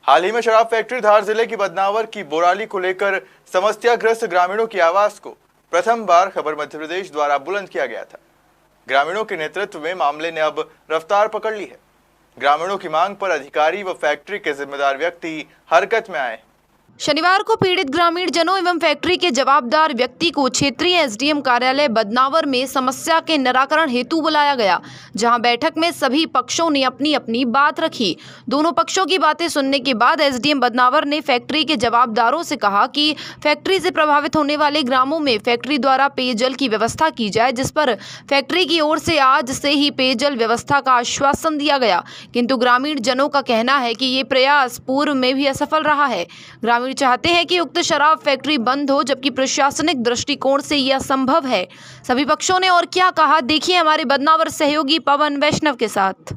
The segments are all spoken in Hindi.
हाल ही में शराब फैक्ट्री धार जिले की बदनावर की बोराली को लेकर समस्याग्रस्त ग्रामीणों की आवाज को प्रथम बार खबर मध्य प्रदेश द्वारा बुलंद किया गया था। ग्रामीणों के नेतृत्व में मामले ने अब रफ्तार पकड़ ली है। ग्रामीणों की मांग पर अधिकारी व फैक्ट्री के जिम्मेदार व्यक्ति हरकत में आए। शनिवार को पीड़ित ग्रामीण जनों एवं फैक्ट्री के जवाबदार व्यक्ति को क्षेत्रीय एसडीएम कार्यालय बदनावर में समस्या के निराकरण हेतु बुलाया गया, जहां बैठक में सभी पक्षों ने अपनी अपनी बात रखी। दोनों पक्षों की बातें सुनने के बाद एसडीएम बदनावर ने फैक्ट्री के जवाबदारों से कहा कि फैक्ट्री से प्रभावित होने वाले ग्रामों में फैक्ट्री द्वारा पेयजल की व्यवस्था की जाए, जिस पर फैक्ट्री की ओर से आज से ही पेयजल व्यवस्था का आश्वासन दिया गया। किंतु ग्रामीण जनों का कहना है कि ये प्रयास पूर्व में भी असफल रहा है। ग्रामीण चाहते हैं कि उक्त शराब फैक्ट्री बंद हो, जबकि प्रशासनिक दृष्टिकोण से यह असंभव है। सभी पक्षों ने और क्या कहा, देखिए हमारे बदनावर सहयोगी पवन वैष्णव के साथ।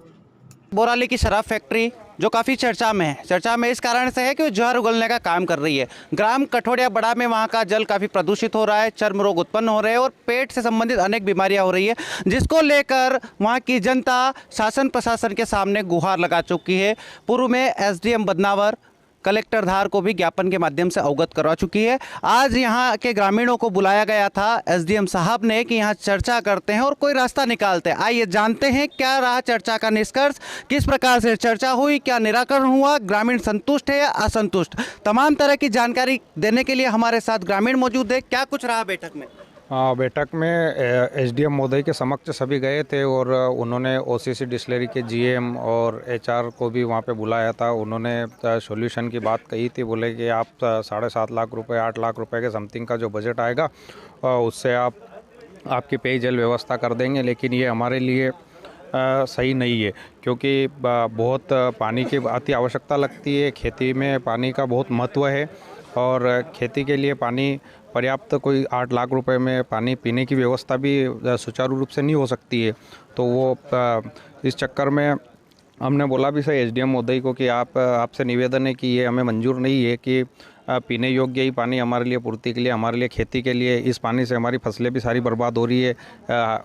बोराली की शराब फैक्ट्री जो काफ़ी चर्चा में है, इस कारण से है कि वो जहर उगलने का काम कर रही है। ग्राम कठोड़िया बड़ा में वहाँ का जल काफ़ी प्रदूषित हो रहा है, चर्म रोग उत्पन्न हो रहे हैं और पेट से संबंधित अनेक बीमारियां हो रही है, जिसको लेकर वहाँ की जनता शासन प्रशासन के सामने गुहार लगा चुकी है। पूर्व में एसडीएम बदनावर कलेक्टर धार को भी ज्ञापन के माध्यम से अवगत करवा चुकी है। आज यहाँ के ग्रामीणों को बुलाया गया था एसडीएम साहब ने कि यहाँ चर्चा करते हैं और कोई रास्ता निकालते हैं। आइए जानते हैं क्या रहा चर्चा का निष्कर्ष, किस प्रकार से चर्चा हुई, क्या निराकरण हुआ, ग्रामीण संतुष्ट है या असंतुष्ट। तमाम तरह की जानकारी देने के लिए हमारे साथ ग्रामीण मौजूद है। क्या कुछ रहा बैठक में? बैठक में एसडीएम महोदय के समक्ष सभी गए थे और उन्होंने ओसीसी डिस्टिलरी के जीएम और एचआर को भी वहाँ पे बुलाया था। उन्होंने सॉल्यूशन की बात कही थी, बोले कि आप 7.5 लाख रुपए 8 लाख रुपए के समथिंग का जो बजट आएगा उससे आपकी पेयजल व्यवस्था कर देंगे, लेकिन ये हमारे लिए सही नहीं है, क्योंकि बहुत पानी की अति आवश्यकता लगती है। खेती में पानी का बहुत महत्व है और खेती के लिए पानी पर्याप्त कोई 8 लाख रुपए में पानी पीने की व्यवस्था भी सुचारू रूप से नहीं हो सकती है। तो वो इस चक्कर में हमने बोला भी सही एसडीएम महोदय को कि आपसे निवेदन है कि ये हमें मंजूर नहीं है कि पीने योग्य ही पानी हमारे लिए पूर्ति के लिए, हमारे लिए खेती के लिए, इस पानी से हमारी फसलें भी सारी बर्बाद हो रही है,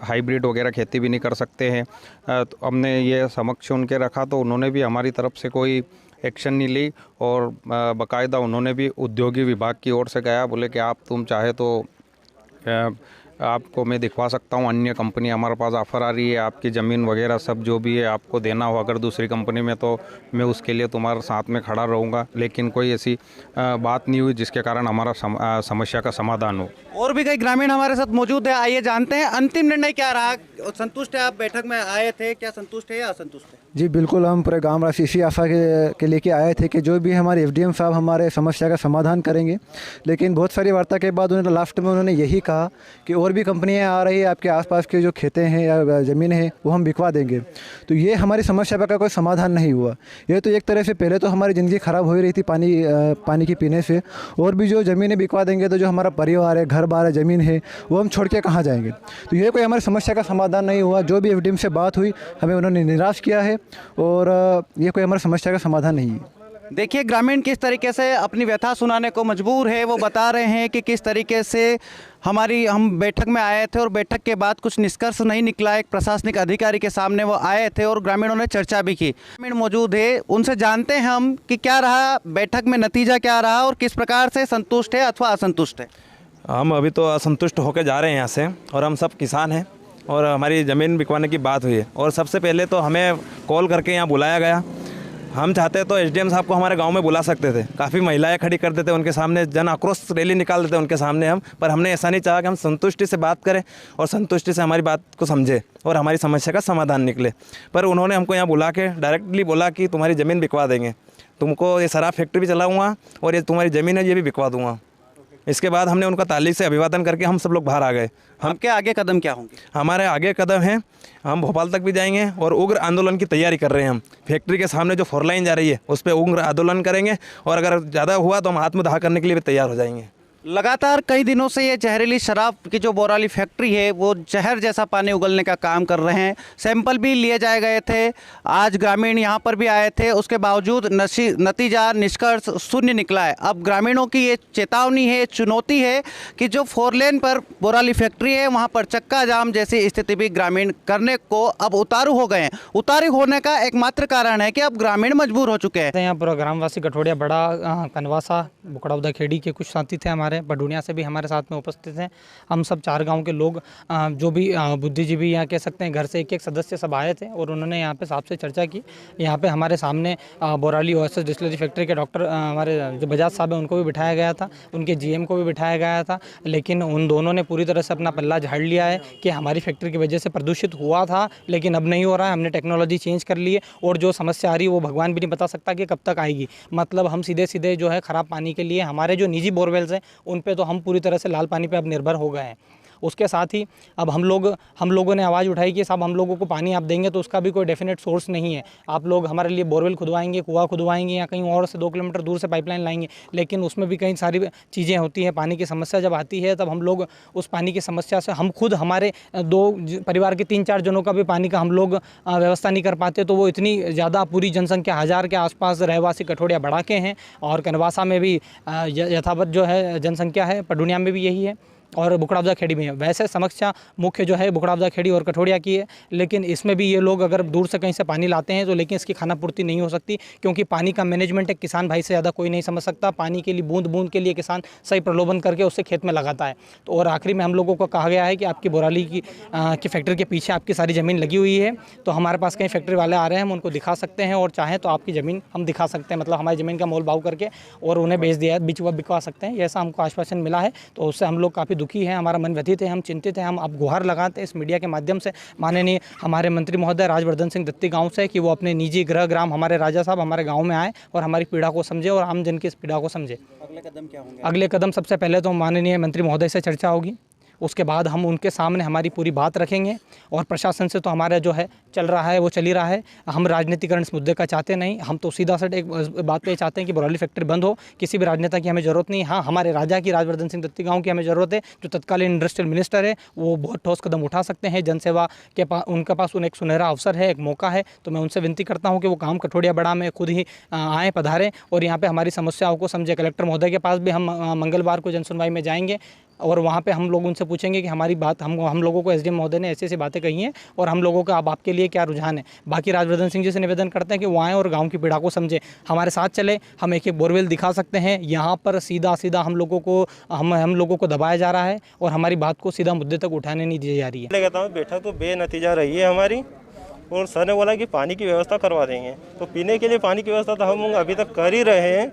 हाइब्रिड वगैरह खेती भी नहीं कर सकते हैं। तो हमने ये समक्ष उनके रखा, तो उन्होंने भी हमारी तरफ से कोई एक्शन नहीं ली और बाकायदा उन्होंने भी उद्योगी विभाग की ओर से गया, बोले कि तुम चाहे तो आपको मैं दिखवा सकता हूँ, अन्य कंपनी हमारे पास ऑफ़र आ रही है, आपकी ज़मीन वगैरह सब जो भी है आपको देना हो अगर दूसरी कंपनी में, तो मैं उसके लिए तुम्हारे साथ में खड़ा रहूँगा। लेकिन कोई ऐसी बात नहीं हुई जिसके कारण हमारा समस्या का समाधान हो। और भी कई ग्रामीण हमारे साथ मौजूद है, आइए जानते हैं अंतिम निर्णय क्या रहा। संतुष्ट है आप? बैठक में आए थे, क्या संतुष्ट है या असंतुष्ट है? जी बिल्कुल, हम पूरे गांव वासी इसी आशा के लेके आए थे कि जो भी हमारे एसडीएम साहब हमारे समस्या का समाधान करेंगे। लेकिन बहुत सारी वार्ता के बाद उन्होंने लास्ट में उन्होंने यही कहा कि और भी कंपनियां आ रही है, आपके आसपास के जो खेतें हैं या ज़मीन है वो हम बिकवा देंगे। तो ये हमारी समस्या का कोई समाधान नहीं हुआ। ये तो एक तरह से पहले तो हमारी ज़िंदगी ख़राब हो ही रही थी पानी की पीने से, और भी जो ज़मीनें बिकवा देंगे तो जो हमारा परिवार है, घर बार है, ज़मीन है, वो हम छोड़ के कहाँ जाएंगे। तो ये कोई हमारी समस्या का समाधान नहीं हुआ। जो भी एसडीएम से बात हुई हमें उन्होंने निराश किया है और ये कोई हमारी समस्या का समाधान नहीं है। देखिए ग्रामीण किस तरीके से अपनी व्यथा सुनाने को मजबूर है। वो बता रहे हैं कि किस तरीके से हम बैठक में आए थे और बैठक के बाद कुछ निष्कर्ष नहीं निकला। एक प्रशासनिक अधिकारी के सामने वो आए थे और ग्रामीणों ने चर्चा भी की। ग्रामीण मौजूद है, उनसे जानते हैं हम कि क्या रहा बैठक में, नतीजा क्या रहा और किस प्रकार से संतुष्ट है अथवा असंतुष्ट है। हम अभी तो असंतुष्ट होकर जा रहे हैं यहाँ से, और हम सब किसान हैं और हमारी ज़मीन बिकवाने की बात हुई है। और सबसे पहले तो हमें कॉल करके यहाँ बुलाया गया। हम चाहते तो एसडीएम साहब को हमारे गांव में बुला सकते थे, काफ़ी महिलाएं खड़ी कर देते उनके सामने, जन आक्रोश रैली निकाल देते उनके सामने हम, पर हमने ऐसा नहीं चाहा कि हम संतुष्टि से बात करें और संतुष्टि से हमारी बात को समझे और हमारी समस्या का समाधान निकले। पर उन्होंने हमको यहाँ बुला के डायरेक्टली बोला कि तुम्हारी ज़मीन बिकवा देंगे, तुमको ये शराब फैक्ट्री भी चलाऊँगा और ये तुम्हारी ज़मीन है ये भी बिकवा दूँगा। इसके बाद हमने उनका ताली से अभिवादन करके हम सब लोग बाहर आ गए। आपके आगे कदम क्या होंगे? हमारे आगे कदम हैं, हम भोपाल तक भी जाएंगे और उग्र आंदोलन की तैयारी कर रहे हैं। हम फैक्ट्री के सामने जो 4 लाइन जा रही है उस पर उग्र आंदोलन करेंगे और अगर ज़्यादा हुआ तो हम आत्मदाह करने के लिए भी तैयार हो जाएंगे। लगातार कई दिनों से ये जहरीली शराब की जो बोराली फैक्ट्री है वो जहर जैसा पानी उगलने का काम कर रहे हैं। सैंपल भी लिए जाए गए थे, आज ग्रामीण यहाँ पर भी आए थे, उसके बावजूद नतीजा निष्कर्ष शून्य निकला है। अब ग्रामीणों की ये चेतावनी है, चुनौती है कि जो 4 लेन पर बोराली फैक्ट्री है वहाँ पर चक्का जाम जैसी स्थिति भी ग्रामीण करने को अब उतारू हो गए हैं। उतारू होने का एकमात्र कारण है कि अब ग्रामीण मजबूर हो चुके हैं। यहाँ पर ग्रामवासी कठोड़िया बड़ा कनवासा बुकड़ाउदा खेड़ी के कुछ साथी थे हमारे, बडूनिया से भी हमारे साथ में उपस्थित हैं। हम सब 4 गांव के लोग जो भी बुद्धिजीवी यहाँ कह सकते हैं, घर से एक सदस्य सब आए थे और उन्होंने यहाँ पे साहब से चर्चा की। यहाँ पे हमारे सामने बोराली ओएसएस डिस्टिलरी फैक्ट्री के डॉक्टर हमारे जो बजाज साहब हैं उनको भी बिठाया गया था, उनके जीएम को भी बिठाया गया था, लेकिन उन दोनों ने पूरी तरह से अपना पल्ला झाड़ लिया है कि हमारी फैक्ट्री की वजह से प्रदूषित हुआ था लेकिन अब नहीं हो रहा है, हमने टेक्नोलॉजी चेंज कर ली है और जो समस्या आ रही है वो भगवान भी नहीं बता सकता कि कब तक आएगी। मतलब हम सीधे सीधे जो है ख़राब पानी के लिए हमारे जो निजी बोरवेल्स हैं उन पे तो हम पूरी तरह से लाल पानी पे अब निर्भर हो गए हैं। उसके साथ ही अब हम लोगों ने आवाज़ उठाई कि साहब हम लोगों को पानी आप देंगे तो उसका भी कोई डेफिनेट सोर्स नहीं है, आप लोग हमारे लिए बोरवेल खुदवाएंगे, कुआं खुदवाएंगे या कहीं और से 2 किलोमीटर दूर से पाइपलाइन लाएंगे, लेकिन उसमें भी कई सारी चीज़ें होती हैं। पानी की समस्या जब आती है तब हम लोग उस पानी की समस्या से हम खुद हमारे 2 परिवार के 3-4 जनों का भी पानी का हम लोग व्यवस्था नहीं कर पाते, तो वो इतनी ज़्यादा पूरी जनसंख्या 1000 के आसपास रहवासी कठोड़िया बड़ा के हैं और कनवासा में भी यथावत जो है जनसंख्या है, पडूनिया में भी यही है और बुकड़ाउदा खेड़ी में है। वैसे समस्या मुख्य जो है बुकड़ाउदा खेड़ी और कठोड़िया की है, लेकिन इसमें भी ये लोग अगर दूर से कहीं से पानी लाते हैं तो लेकिन इसकी खाना पूर्ति नहीं हो सकती, क्योंकि पानी का मैनेजमेंट एक किसान भाई से ज़्यादा कोई नहीं समझ सकता। पानी के लिए बूंद बूंद के लिए किसान सही प्रलोभन करके उससे खेत में लगाता है। तो और आखिरी में हम लोगों को कहा गया है कि आपकी बोराली की फैक्ट्री के पीछे आपकी सारी ज़मीन लगी हुई है, तो हमारे पास कहीं फैक्ट्री वाले आ रहे हैं, हम उनको दिखा सकते हैं और चाहें तो आपकी ज़मीन हम दिखा सकते हैं, मतलब हमारी ज़मीन का मोल भाव करके और उन्हें बेच दिया बिकवा सकते हैं, ऐसा हमको आश्वासन मिला है। तो उससे हम लोग काफ़ी दुखी हैं, हमारा मन व्यथित है, हम चिंतित हैं। हम अब गुहार लगाते हैं इस मीडिया के माध्यम से माननीय हमारे मंत्री महोदय राजवर्धन सिंह दत्ती गांव से कि वो अपने निजी गृह ग्राम हमारे राजा साहब हमारे गांव में आए और हमारी पीड़ा को समझे और आम जन की इस पीड़ा को समझे। अगले कदम क्या होंगे? अगले कदम सबसे पहले तो माननीय मंत्री महोदय से चर्चा होगी, उसके बाद हम उनके सामने हमारी पूरी बात रखेंगे और प्रशासन से तो हमारा जो है चल रहा है वो चल ही रहा है। हम राजनीतिकरण इस मुद्दे का चाहते नहीं, हम तो सीधा सट एक बात पे चाहते हैं कि बोराली फैक्ट्री बंद हो। किसी भी राजनेता की हमें ज़रूरत नहीं। हाँ, हमारे राजा की राजवर्धन सिंह दत्ती गांव की हमें ज़रूरत है, जो तत्कालीन इंडस्ट्रियल मिनिस्टर है, वो बहुत ठोस कदम उठा सकते हैं। जनसेवा के पास उनके पास एक सुनहरा अवसर है, एक मौका है, तो मैं उनसे विनती करता हूँ कि वो काम कठोड़िया बड़ा में खुद ही आएँ, पधारें और यहाँ पर हमारी समस्याओं को समझे। कलेक्टर महोदय के पास भी हम मंगलवार को जनसुनवाई में जाएंगे और वहाँ पे हम लोग उनसे पूछेंगे कि हमारी बात हम लोगों को एसडीएम महोदय ने ऐसी ऐसी बातें कही हैं और हम लोगों का अब आपके लिए क्या रुझान है। बाकी राजवर्धन सिंह जी से निवेदन करते हैं कि वो आएँ और गांव की पीड़ा को समझे, हमारे साथ चले। हम एक बोरवेल दिखा सकते हैं, यहाँ पर सीधा हम लोगों को दबाया जा रहा है और हमारी बात को सीधा मुद्दे तक उठाने नहीं दी जा रही है। कहता हूँ बैठक तो बेनतीजा रही है हमारी, और सर ने बोला कि पानी की व्यवस्था करवा देंगे, तो पीने के लिए पानी की व्यवस्था तो हम अभी तक कर ही रहे हैं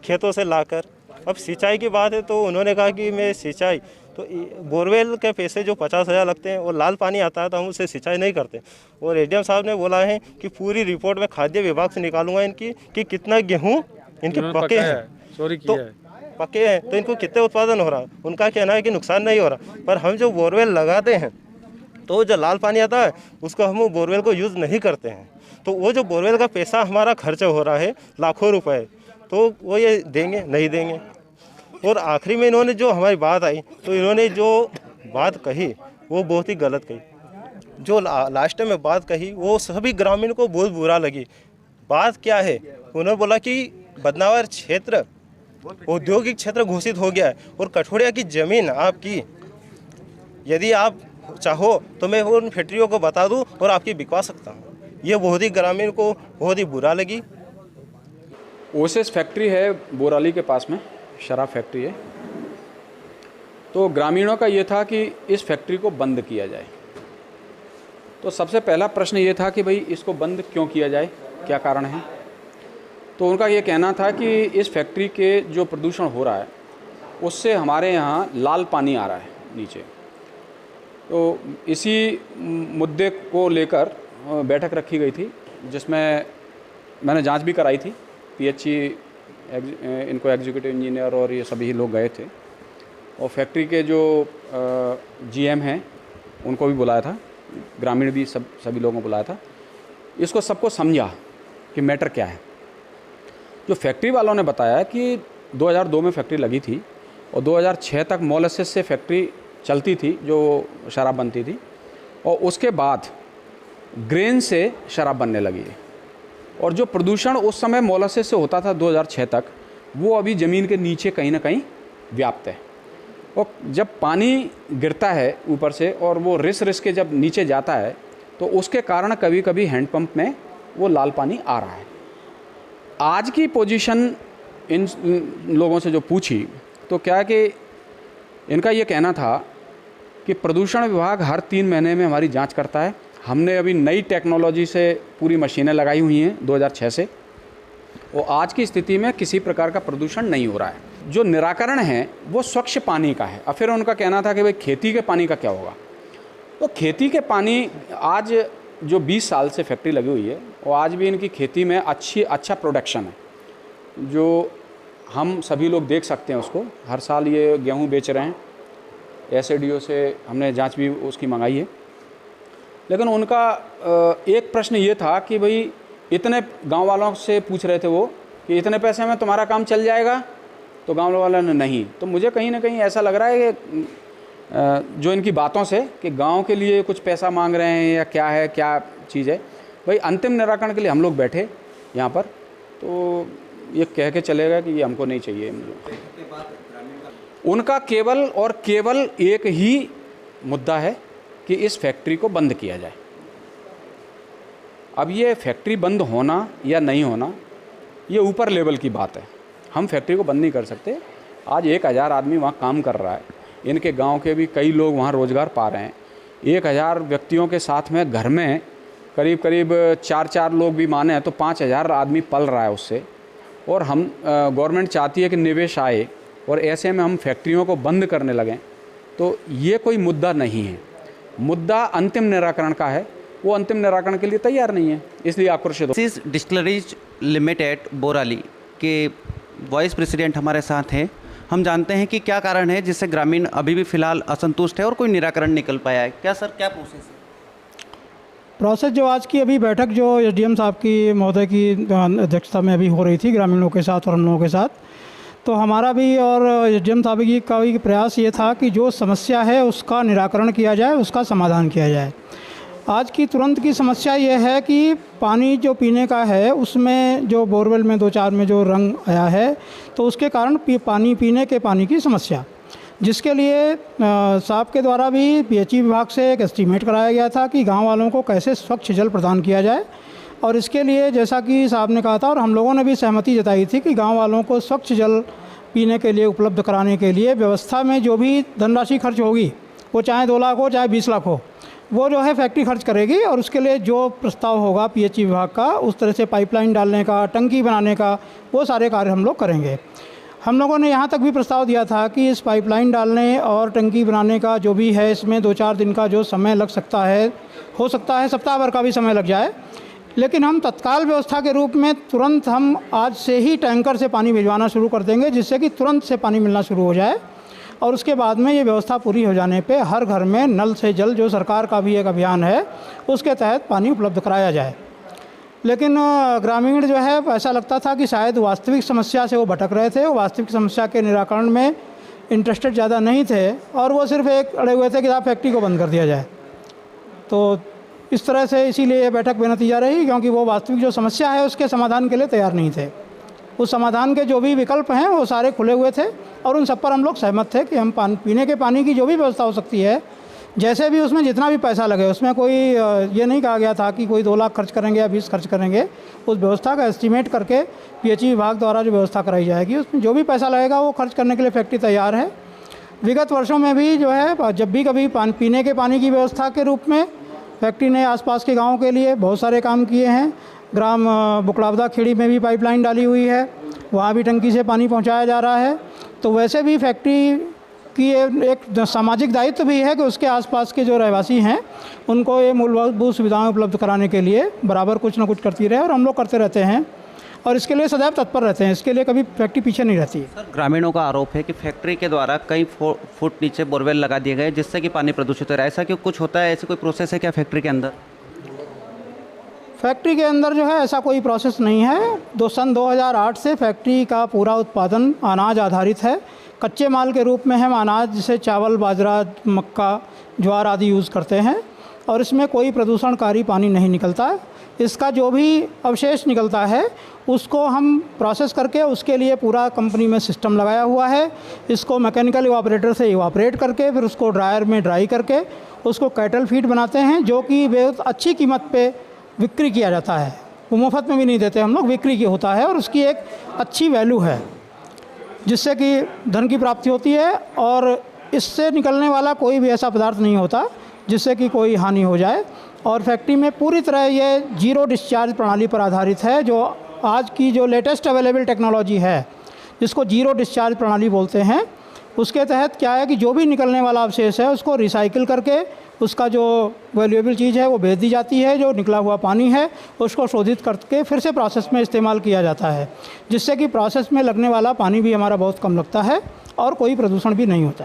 खेतों से लाकर। अब सिंचाई की बात है तो उन्होंने कहा कि मैं सिंचाई तो बोरवेल के पैसे जो 50,000 लगते हैं और लाल पानी आता है तो हम उससे सिंचाई नहीं करते। और एडीएम साहब ने बोला है कि पूरी रिपोर्ट में खाद्य विभाग से निकालूंगा इनकी कि कितना गेहूँ इनके पके हैं, तो पके हैं तो इनको कितने उत्पादन हो रहा है। उनका कहना है कि नुकसान नहीं हो रहा, पर हम जो बोरवेल लगाते हैं तो जो लाल पानी आता है उसको हम बोरवेल को यूज़ नहीं करते हैं, तो वो जो बोरवेल का पैसा हमारा खर्च हो रहा है लाखों रुपए, तो वो ये देंगे नहीं देंगे। और आखिरी में इन्होंने जो हमारी बात आई तो इन्होंने जो बात कही वो बहुत ही गलत कही। जो लास्ट में बात कही वो सभी ग्रामीण को बहुत बुरा लगी। बात क्या है, उन्होंने बोला कि बदनावर क्षेत्र औद्योगिक क्षेत्र घोषित हो गया है और कठोड़िया की ज़मीन आपकी, यदि आप चाहो तो मैं उन फैक्ट्रियों को बता दूं और आपकी बिकवा सकता हूं। ये बहुत ही ग्रामीण को बहुत ही बुरा लगी। ओएसएस फैक्ट्री है बोराली के पास में, शराब फैक्ट्री है। तो ग्रामीणों का ये था कि इस फैक्ट्री को बंद किया जाए। तो सबसे पहला प्रश्न ये था कि भाई इसको बंद क्यों किया जाए, क्या कारण है। तो उनका ये कहना था कि इस फैक्ट्री के जो प्रदूषण हो रहा है उससे हमारे यहाँ लाल पानी आ रहा है नीचे। तो इसी मुद्दे को लेकर बैठक रखी गई थी, जिसमें मैंने जांच भी कराई थी। पीएचई इनको एग्जीक्यूटिव इंजीनियर और ये सभी लोग गए थे और फैक्ट्री के जो जीएम हैं उनको भी बुलाया था, ग्रामीण भी सभी लोगों को बुलाया था। इसको सबको समझा कि मैटर क्या है। जो फैक्ट्री वालों ने बताया कि 2002 में फैक्ट्री लगी थी, और 2006 तक मोलेसिस से फैक्ट्री चलती थी जो शराब बनती थी, और उसके बाद ग्रेन से शराब बनने लगी है। और जो प्रदूषण उस समय मोलेसिस से होता था 2006 तक, वो अभी ज़मीन के नीचे कहीं ना कहीं व्याप्त है। और जब पानी गिरता है ऊपर से और वो रिस के जब नीचे जाता है, तो उसके कारण कभी कभी हैंडपंप में वो लाल पानी आ रहा है। आज की पोजीशन इन लोगों से जो पूछी, तो क्या है कि इनका ये कहना था कि प्रदूषण विभाग हर 3 महीने में हमारी जांच करता है। हमने अभी नई टेक्नोलॉजी से पूरी मशीनें लगाई हुई हैं 2006 से, और आज की स्थिति में किसी प्रकार का प्रदूषण नहीं हो रहा है। जो निराकरण है वो स्वच्छ पानी का है। और फिर उनका कहना था कि भाई खेती के पानी का क्या होगा। तो खेती के पानी, आज जो 20 साल से फैक्ट्री लगी हुई है, और आज भी इनकी खेती में अच्छा प्रोडक्शन है, जो हम सभी लोग देख सकते हैं उसको। हर साल ये गेहूं बेच रहे हैं, SADO से हमने जांच भी उसकी मंगाई है। लेकिन उनका एक प्रश्न ये था कि भाई इतने गांव वालों से पूछ रहे थे वो कि इतने पैसे में तुम्हारा काम चल जाएगा, तो गांव वालों ने नहीं। तो मुझे कहीं ना कहीं ऐसा लग रहा है कि जो इनकी बातों से कि गांव के लिए कुछ पैसा मांग रहे हैं या क्या है, क्या चीज़ है। भाई अंतिम निराकरण के लिए हम लोग बैठे यहाँ पर, तो ये कह के चलेगा कि ये हमको नहीं चाहिए। उनका केवल और केवल एक ही मुद्दा है कि इस फैक्ट्री को बंद किया जाए। अब ये फैक्ट्री बंद होना या नहीं होना, ये ऊपर लेवल की बात है। हम फैक्ट्री को बंद नहीं कर सकते। आज 1000 आदमी वहाँ काम कर रहा है, इनके गांव के भी कई लोग वहाँ रोज़गार पा रहे हैं। 1000 व्यक्तियों के साथ में घर में करीब 4 लोग भी माने तो 5000 आदमी पल रहा है उससे। और हम गवर्नमेंट चाहती है कि निवेश आए, और ऐसे में हम फैक्ट्रियों को बंद करने लगें, तो ये कोई मुद्दा नहीं है। मुद्दा अंतिम निराकरण का है, वो अंतिम निराकरण के लिए तैयार नहीं है, इसलिए आक्रोशित हो। डिस्टिलरीज लिमिटेड बोराली के वाइस प्रेसिडेंट हमारे साथ हैं। हम जानते हैं कि क्या कारण है जिससे ग्रामीण अभी भी फिलहाल असंतुष्ट है और कोई निराकरण निकल पाया है। क्या सर, क्या प्रोसेस है? प्रोसेस जो आज की अभी बैठक जो SDM साहब की महोदय की अध्यक्षता में अभी हो रही थी ग्रामीणों के साथ और हम लोगों के साथ, तो हमारा भी और SDM साहब का भी प्रयास ये था कि जो समस्या है उसका निराकरण किया जाए, उसका समाधान किया जाए। आज की तुरंत की समस्या ये है कि पानी जो पीने का है उसमें जो बोरवेल में 2-4 में जो रंग आया है, तो उसके कारण पानी पीने के पानी की समस्या, जिसके लिए साहब के द्वारा भी PHE विभाग से एक एस्टीमेट कराया गया था कि गांव वालों को कैसे स्वच्छ जल प्रदान किया जाए। और इसके लिए जैसा कि साहब ने कहा था और हम लोगों ने भी सहमति जताई थी कि गांव वालों को स्वच्छ जल पीने के लिए उपलब्ध कराने के लिए व्यवस्था में जो भी धनराशि खर्च होगी, वो चाहे 2 लाख हो चाहे 20 लाख हो, वो जो है फैक्ट्री खर्च करेगी। और उसके लिए जो प्रस्ताव होगा PHE विभाग का, उस तरह से पाइपलाइन डालने का, टंकी बनाने का, वो सारे कार्य हम लोग करेंगे। हम लोगों ने यहाँ तक भी प्रस्ताव दिया था कि इस पाइपलाइन डालने और टंकी बनाने का जो भी है, इसमें 2-4 दिन का जो समय लग सकता है, हो सकता है सप्ताह भर का भी समय लग जाए, लेकिन हम तत्काल व्यवस्था के रूप में तुरंत हम आज से ही टैंकर से पानी भिजवाना शुरू कर देंगे, जिससे कि तुरंत से पानी मिलना शुरू हो जाए। और उसके बाद में ये व्यवस्था पूरी हो जाने पे हर घर में नल से जल, जो सरकार का भी एक अभियान है, उसके तहत पानी उपलब्ध कराया जाए। लेकिन ग्रामीण जो है, ऐसा लगता था कि शायद वास्तविक समस्या से वो भटक रहे थे, वो वास्तविक समस्या के निराकरण में इंटरेस्टेड ज़्यादा नहीं थे, और वो सिर्फ एक अड़े हुए थे कि आप फैक्ट्री को बंद कर दिया जाए। तो इस तरह से इसीलिए ये बैठक बेनतीजा रही, क्योंकि वो वास्तविक जो समस्या है उसके समाधान के लिए तैयार नहीं थे। उस समाधान के जो भी विकल्प हैं वो सारे खुले हुए थे, और उन सब पर हम लोग सहमत थे कि हम पीने के पानी की जो भी व्यवस्था हो सकती है, जैसे भी उसमें जितना भी पैसा लगे, उसमें कोई ये नहीं कहा गया था कि कोई 2 लाख खर्च करेंगे या 20 खर्च करेंगे। उस व्यवस्था का एस्टीमेट करके PHE विभाग द्वारा जो व्यवस्था कराई जाएगी, उसमें जो भी पैसा लगेगा वो खर्च करने के लिए फैक्ट्री तैयार है। विगत वर्षों में भी जो है, जब भी कभी पीने के पानी की व्यवस्था के रूप में फैक्ट्री ने आसपास के गाँव के लिए बहुत सारे काम किए हैं। ग्राम बुकड़ावदा खेड़ी में भी पाइपलाइन डाली हुई है, वहाँ भी टंकी से पानी पहुँचाया जा रहा है। तो वैसे भी फैक्ट्री की एक सामाजिक दायित्व भी है कि उसके आसपास के जो रहवासी हैं उनको ये मूलभूत सुविधाएं उपलब्ध कराने के लिए बराबर कुछ ना कुछ करती रहे, और हम लोग करते रहते हैं और इसके लिए सदैव तत्पर रहते हैं। इसके लिए कभी फैक्ट्री पीछे नहीं रहती है। सर, ग्रामीणों का आरोप है कि फैक्ट्री के द्वारा कई फुट नीचे बोरवेल लगा दिए गए, जिससे कि पानी प्रदूषित हो रहा है। ऐसा क्यों कुछ होता है? ऐसे कोई प्रोसेस है क्या फैक्ट्री के अंदर? फैक्ट्री के अंदर जो है ऐसा कोई प्रोसेस नहीं है। सन 2008 से फैक्ट्री का पूरा उत्पादन अनाज आधारित है। कच्चे माल के रूप में हम अनाज जैसे चावल, बाजरा, मक्का, ज्वार आदि यूज़ करते हैं और इसमें कोई प्रदूषणकारी पानी नहीं निकलता। इसका जो भी अवशेष निकलता है उसको हम प्रोसेस करके उसके लिए पूरा कंपनी में सिस्टम लगाया हुआ है। इसको मैकेनिकल इवापोरेटर से इवापोरेट करके फिर उसको ड्रायर में ड्राई करके उसको कैटल फीड बनाते हैं, जो कि बहुत अच्छी कीमत पे बिक्री किया जाता है। वो मुफ्त में भी नहीं देते हम लोग, बिक्री की होता है और उसकी एक अच्छी वैल्यू है जिससे कि धन की प्राप्ति होती है और इससे निकलने वाला कोई भी ऐसा पदार्थ नहीं होता जिससे कि कोई हानि हो जाए। और फैक्ट्री में पूरी तरह ये जीरो डिस्चार्ज प्रणाली पर आधारित है, जो आज की जो लेटेस्ट अवेलेबल टेक्नोलॉजी है जिसको जीरो डिस्चार्ज प्रणाली बोलते हैं। उसके तहत क्या है कि जो भी निकलने वाला अवशेष है उसको रिसाइकिल करके उसका जो वैल्यूएबल चीज़ है वो बेच दी जाती है। जो निकला हुआ पानी है उसको शोधित करके फिर से प्रोसेस में इस्तेमाल किया जाता है, जिससे कि प्रोसेस में लगने वाला पानी भी हमारा बहुत कम लगता है और कोई प्रदूषण भी नहीं होता है।